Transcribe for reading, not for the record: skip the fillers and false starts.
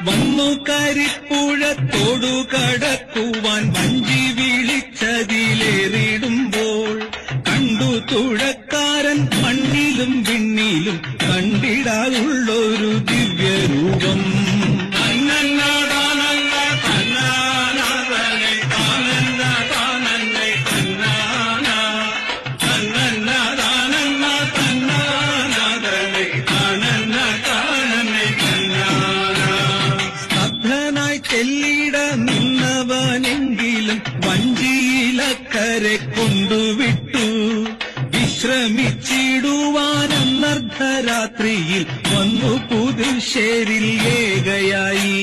വന്നു കരിപ്പുഴത്തോടു കടക്കുവാൻ വഞ്ചി വിളിച്ചതിലേറിടുമ്പോൾ കണ്ടു തുഴക്കാരൻ മണ്ണിലും വിണ്ണിലും കണ്ടിടാനുള്ളൊരു ദിവ്യരൂപം. ചെല്ലിട നിന്നവനെങ്കിലും വഞ്ചിയിലക്കരെ കൊണ്ടുവിട്ടു. വിശ്രമിച്ചിടുവാനർദ്ധരാത്രിയിൽ വന്നു പുതുശ്ശേരിൽ ഏകയായി.